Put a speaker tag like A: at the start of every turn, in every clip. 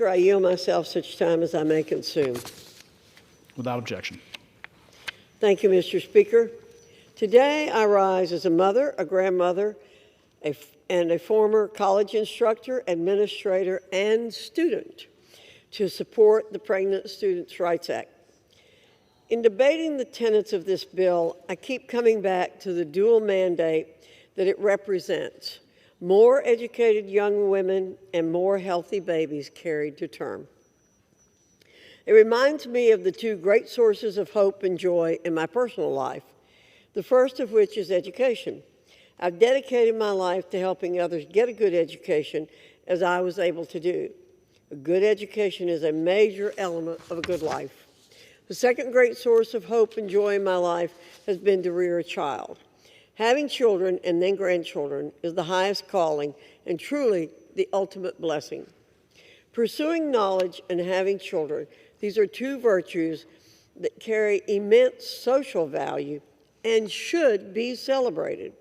A: I yield myself such time as I may consume.
B: Without objection.
A: Thank you, Mr. Speaker. Today I rise as a mother, a grandmother, and a former college instructor, administrator, and student to support the Pregnant Students' Rights Act. In debating the tenets of this bill, I keep coming back to the dual mandate that it represents: more educated young women and more healthy babies carried to term. It reminds me of the two great sources of hope and joy in my personal life, the first of which is education. I've dedicated my life to helping others get a good education, as I was able to do. A good education is a major element of a good life. The second great source of hope and joy in my life has been to rear a child. Having children and then grandchildren is the highest calling and truly the ultimate blessing. Pursuing knowledge and having children, these are two virtues that carry immense social value and should be celebrated.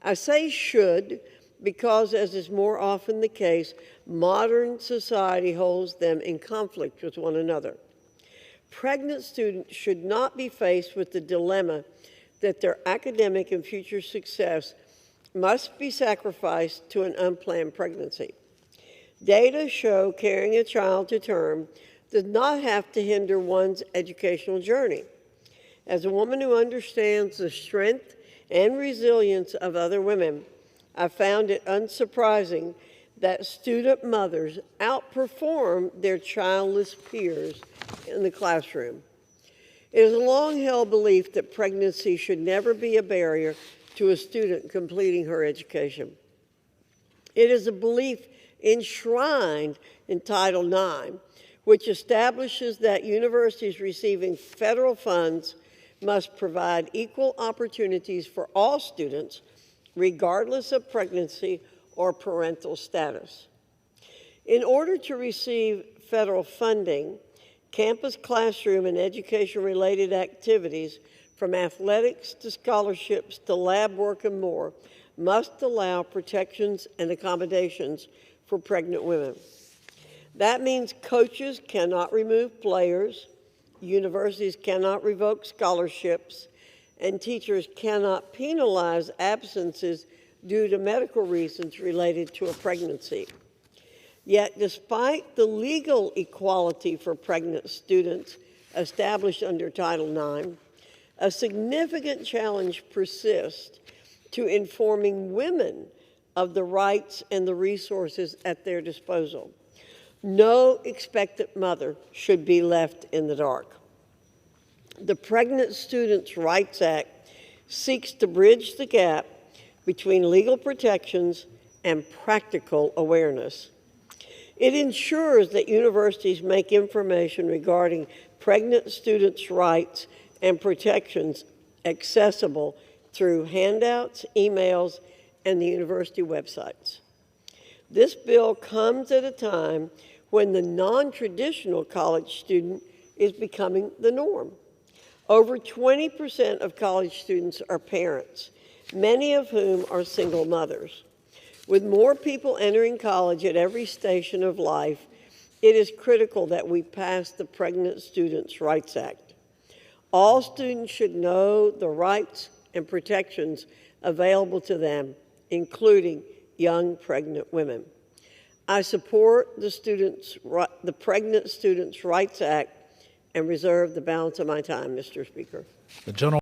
A: I say should because, as is more often the case, modern society holds them in conflict with one another. Pregnant students should not be faced with the dilemma that their academic and future success must be sacrificed to an unplanned pregnancy. Data show carrying a child to term does not have to hinder one's educational journey. As a woman who understands the strength and resilience of other women, I found it unsurprising that student mothers outperform their childless peers in the classroom. It is a long-held belief that pregnancy should never be a barrier to a student completing her education. It is a belief enshrined in Title IX, which establishes that universities receiving federal funds must provide equal opportunities for all students, regardless of pregnancy or parental status. In order to receive federal funding, campus classroom and education-related activities, from athletics to scholarships to lab work and more, must allow protections and accommodations for pregnant women. That means coaches cannot remove players, universities cannot revoke scholarships, and teachers cannot penalize absences due to medical reasons related to a pregnancy. Yet, despite the legal equality for pregnant students established under Title IX, a significant challenge persists to informing women of the rights and the resources at their disposal. No expectant mother should be left in the dark. The Pregnant Students' Rights Act seeks to bridge the gap between legal protections and practical awareness. It ensures that universities make information regarding pregnant students' rights and protections accessible through handouts, emails, and the university websites. This bill comes at a time when the non-traditional college student is becoming the norm. Over 20% of college students are parents, many of whom are single mothers. With more people entering college at every station of life, it is critical that we pass the Pregnant Students' Rights Act. All students should know the rights and protections available to them, including young pregnant women. I support the Pregnant Students' Rights Act and reserve the balance of my time, Mr. Speaker.
B: The gentleman